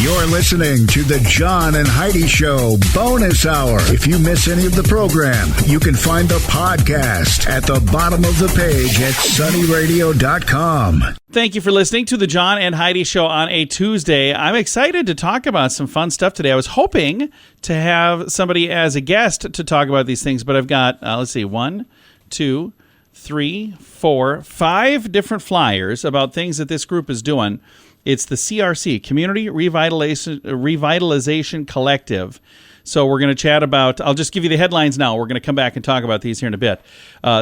You're listening to the John and Heidi Show Bonus Hour. If you miss any of the program, you can find the podcast at the bottom of the page at sunnyradio.com. Thank you for listening to the John and Heidi Show on a Tuesday. I'm excited to talk about some fun stuff today. I was hoping to have somebody as a guest to talk about these things, but I've got, 1, 2, 3, 4, 5 different flyers about things that this group is doing. It's the CRC, Community Revitalization Collective. So we're going to chat about, I'll just give you the headlines now. We're going to come back and talk about these here in a bit.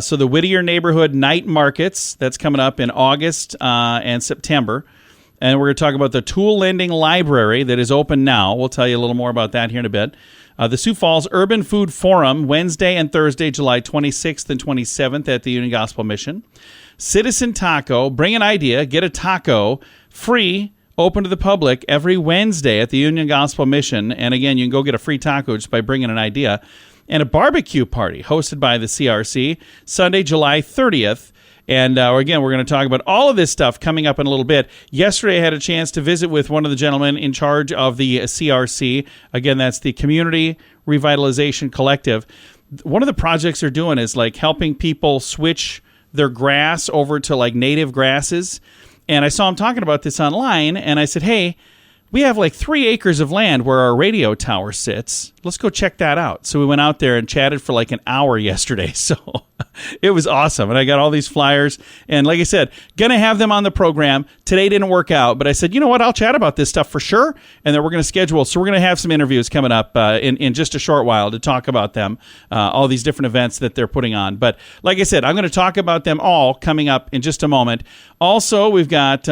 So the Whittier Neighborhood Night Markets, that's coming up in August and September. And we're going to talk about the Tool Lending Library that is open now. We'll tell you a little more about that here in a bit. The Sioux Falls Urban Food Forum, Wednesday and Thursday, July 26th and 27th at the Union Gospel Mission. Citizen Taco, bring an idea, get a taco, free, open to the public every Wednesday at the Union Gospel Mission. And again, you can go get a free taco just by bringing an idea. And a barbecue party hosted by the CRC, Sunday, July 30th. And again, we're going to talk about all of this stuff coming up in a little bit. Yesterday, I had a chance to visit with one of the gentlemen in charge of the CRC. Again, that's the Community Revitalization Collective. One of the projects they're doing is like helping people switch their grass over to like native grasses. And I saw him talking about this online, and I said, hey, we have like 3 acres of land where our radio tower sits. Let's go check that out. So we went out there and chatted for like an hour yesterday. So it was awesome. And I got all these flyers. And like I said, going to have them on the program. Today didn't work out, but I said, you know what? I'll chat about this stuff for sure. And then we're going to schedule. So we're going to have some interviews coming up in just a short while to talk about them, all these different events that they're putting on. But like I said, I'm going to talk about them all coming up in just a moment. Also, we've got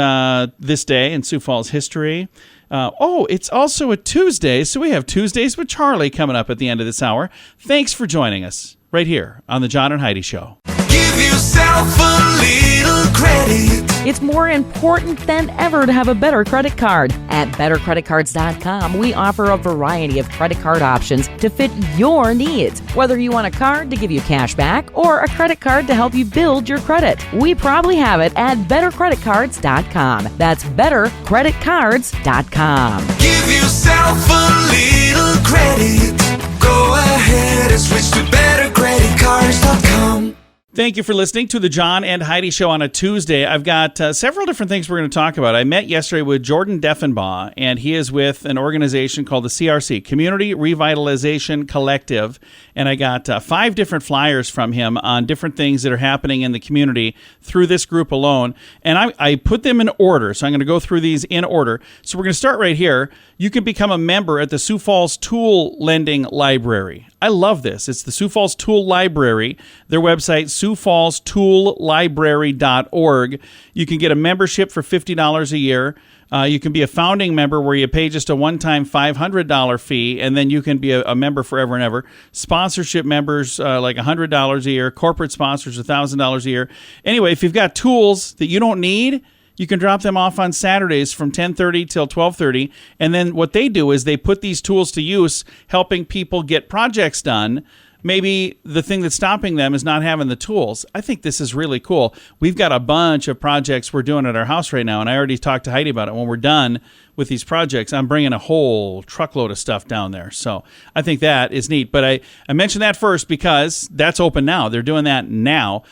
this day in Sioux Falls history. It's also a Tuesday, so we have Tuesdays with Charlie coming up at the end of this hour. Thanks for joining us right here on the John and Heidi Show. Give yourself a little credit. It's more important than ever to have a better credit card. At bettercreditcards.com, we offer a variety of credit card options to fit your needs. Whether you want a card to give you cash back or a credit card to help you build your credit, we probably have it at bettercreditcards.com. That's bettercreditcards.com. Give yourself a little credit. Go ahead and switch to bettercreditcards.com. Thank you for listening to the John and Heidi Show on a Tuesday. I've got several different things we're going to talk about. I met yesterday with Jordan Deffenbaugh, and he is with an organization called the CRC, Community Revitalization Collective, and I got 5 different flyers from him on different things that are happening in the community through this group alone, and I put them in order, so I'm going to go through these in order. So we're going to start right here. You can become a member at the Sioux Falls Tool Lending Library. I love this. It's the Sioux Falls Tool Library. Their website, siouxfallstoollibrary.org. You can get a membership for $50 a year. You can be a founding member where you pay just a one-time $500 fee, and then you can be a member forever and ever. Sponsorship members, like $100 a year. Corporate sponsors, $1,000 a year. Anyway, if you've got tools that you don't need, you can drop them off on Saturdays from 10:30 till 12:30. And then what they do is they put these tools to use, helping people get projects done. Maybe the thing that's stopping them is not having the tools. I think this is really cool. We've got a bunch of projects we're doing at our house right now, and I already talked to Heidi about it. When we're done with these projects, I'm bringing a whole truckload of stuff down there. So I think that is neat. But I mentioned that first because that's open now. They're doing that now.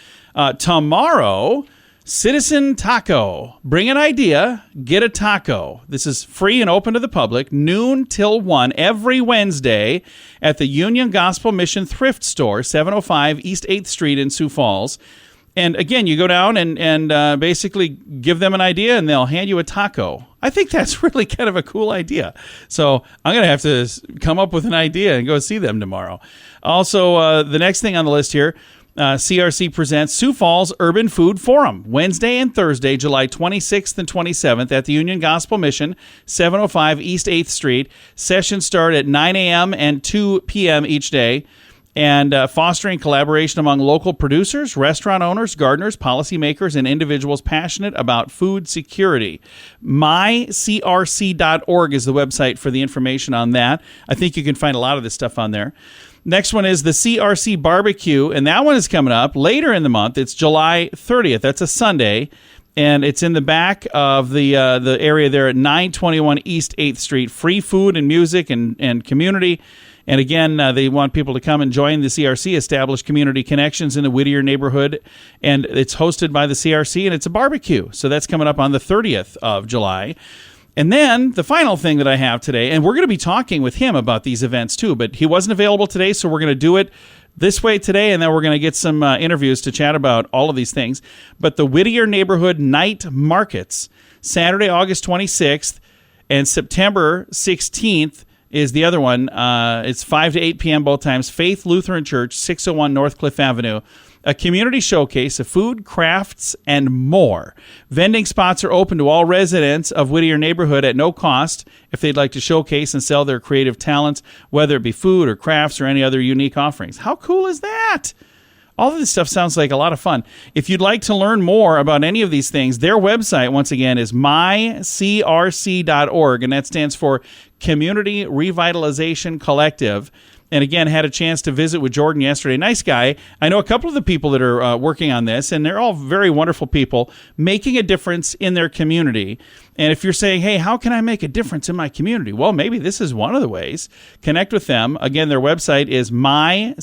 Tomorrow, Citizen Taco. Bring an idea, get a taco. This is free and open to the public, noon till 1 every Wednesday at the Union Gospel Mission Thrift Store, 705 East 8th Street in Sioux Falls. And again, you go down and basically give them an idea and they'll hand you a taco. I think that's really kind of a cool idea. So I'm going to have to come up with an idea and go see them tomorrow. Also, the next thing on the list here, CRC presents Sioux Falls Urban Food Forum, Wednesday and Thursday, July 26th and 27th at the Union Gospel Mission, 705 East 8th Street. Sessions start at 9 a.m. and 2 p.m. each day. And fostering collaboration among local producers, restaurant owners, gardeners, policymakers, and individuals passionate about food security. mycrc.org is the website for the information on that. I think you can find a lot of this stuff on there. Next one is the CRC Barbecue, and that one is coming up later in the month. It's July 30th. That's a Sunday And it's in the back of the area there at 921 East 8th Street. Free food and music and community. And again, they want people to come and join the CRC, establish community connections in the Whittier neighborhood. And it's hosted by the CRC, and it's a barbecue. So that's coming up on the 30th of July. And then the final thing that I have today, and we're going to be talking with him about these events too, but he wasn't available today, so we're going to do it this way today, and then we're going to get some interviews to chat about all of these things. But the Whittier Neighborhood Night Markets, Saturday, August 26th, and September 16th, is the other one. It's 5 to 8 p.m. both times. Faith Lutheran Church, 601 North Cliff Avenue. A community showcase of food, crafts, and more. Vending spots are open to all residents of Whittier neighborhood at no cost if they'd like to showcase and sell their creative talents, whether it be food or crafts or any other unique offerings. How cool is that? All of this stuff sounds like a lot of fun. If you'd like to learn more about any of these things, their website, once again, is mycrc.org, and that stands for Community Revitalization Collective. And again, had a chance to visit with Jordan yesterday. Nice guy. I know a couple of the people that are working on this, and they're all very wonderful people making a difference in their community. And if you're saying, hey, how can I make a difference in my community? Well, maybe this is one of the ways. Connect with them. Again, their website is mycrc.org,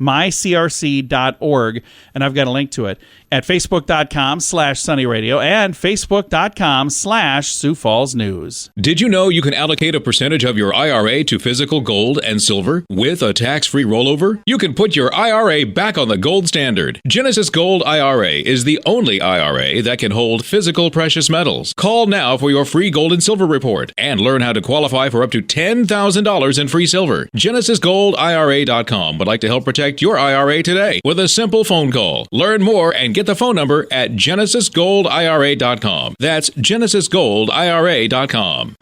mycrc.org, and I've got a link to it at facebook.com/sunnyradio and facebook.com/Sioux Falls News. Did you know you can allocate a percentage of your IRA to physical gold and silver with a tax-free rollover? You can put your IRA back on the gold standard. Genesis Gold IRA is the only IRA that can hold physical precious metals. Call now for your free gold and silver report and learn how to qualify for up to $10,000 in free silver. GenesisGoldIRA.com would like to help protect your IRA today with a simple phone call. Learn more and get the phone number at GenesisGoldIRA.com. That's GenesisGoldIRA.com.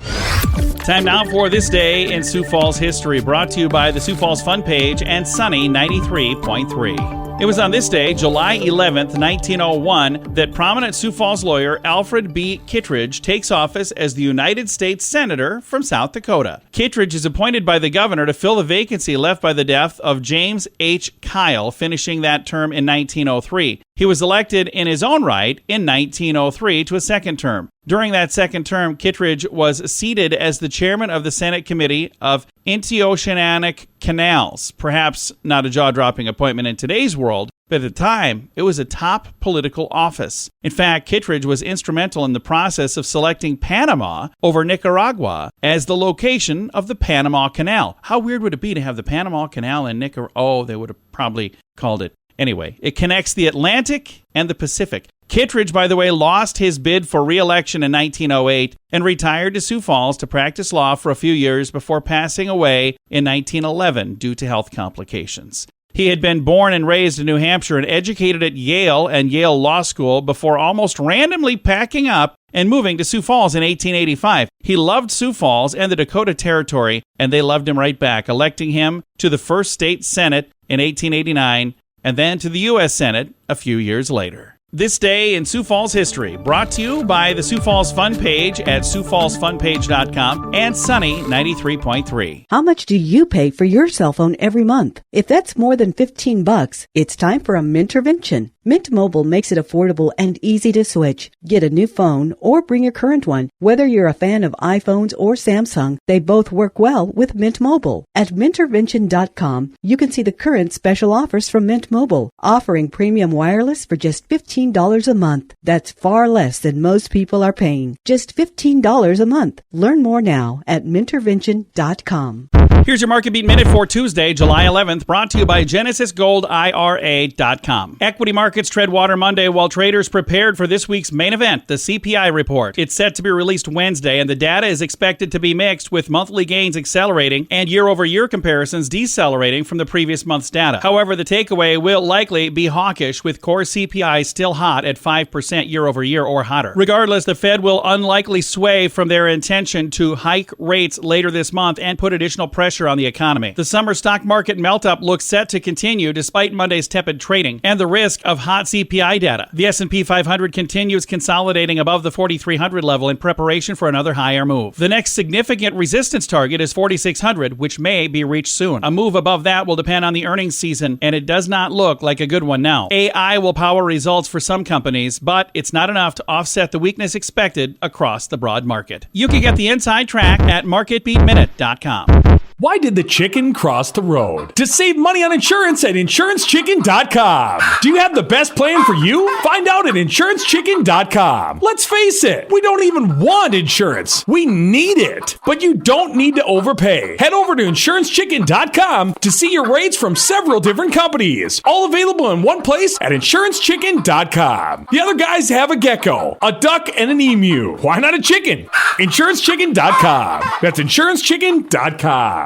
Time now for This Day in Sioux Falls History, brought to you by the Sioux Falls Fun Page and Sunny 93.3. It was on this day, July 11th, 1901, that prominent Sioux Falls lawyer Alfred B. Kittredge takes office as the United States Senator from South Dakota. Kittredge is appointed by the governor to fill the vacancy left by the death of James H. Kyle, finishing that term in 1903. He was elected in his own right in 1903 to a second term. During that second term, Kittredge was seated as the chairman of the Senate Committee of Interoceanic Canals. Perhaps not a jaw-dropping appointment in today's world, but at the time, it was a top political office. In fact, Kittredge was instrumental in the process of selecting Panama over Nicaragua as the location of the Panama Canal. How weird would it be to have the Panama Canal in Nicaragua? Oh, they would have probably called it. Anyway, it connects the Atlantic and the Pacific. Kittredge, by the way, lost his bid for re-election in 1908 and retired to Sioux Falls to practice law for a few years before passing away in 1911 due to health complications. He had been born and raised in New Hampshire and educated at Yale and Yale Law School before almost randomly packing up and moving to Sioux Falls in 1885. He loved Sioux Falls and the Dakota Territory, and they loved him right back, electing him to the first state Senate in 1889 and then to the U.S. Senate a few years later. This Day in Sioux Falls History, brought to you by the Sioux Falls Fun Page at SiouxFallsFunPage.com and Sunny 93.3. How much do you pay for your cell phone every month? If that's more than $15, it's time for a Mintervention. Mint Mobile makes it affordable and easy to switch. Get a new phone or bring your current one. Whether you're a fan of iPhones or Samsung, they both work well with Mint Mobile. At Mintervention.com, you can see the current special offers from Mint Mobile, offering premium wireless for just $15 a month. That's far less than most people are paying. Just $15 a month. Learn more now at Mintervention.com. Here's your Market Beat Minute for Tuesday, July 11th, brought to you by GenesisGoldIRA.com. Equity markets tread water Monday while traders prepared for this week's main event, the CPI report. It's set to be released Wednesday, and the data is expected to be mixed, with monthly gains accelerating and year-over-year comparisons decelerating from the previous month's data. However, the takeaway will likely be hawkish, with core CPI still hot at 5% year-over-year or hotter. Regardless, the Fed will unlikely sway from their intention to hike rates later this month and put additional pressure pressure on the economy. The summer stock market melt-up looks set to continue despite Monday's tepid trading and the risk of hot CPI data. The S&P 500 continues consolidating above the 4,300 level in preparation for another higher move. The next significant resistance target is 4,600, which may be reached soon. A move above that will depend on the earnings season, and it does not look like a good one now. AI will power results for some companies, but it's not enough to offset the weakness expected across the broad market. You can get the inside track at marketbeatminute.com. Why did the chicken cross the road? To save money on insurance at InsuranceChicken.com. Do you have the best plan for you? Find out at InsuranceChicken.com. Let's face it, we don't even want insurance. We need it. But you don't need to overpay. Head over to InsuranceChicken.com to see your rates from several different companies. All available in one place at InsuranceChicken.com. The other guys have a gecko, a duck, and an emu. Why not a chicken? InsuranceChicken.com. That's InsuranceChicken.com.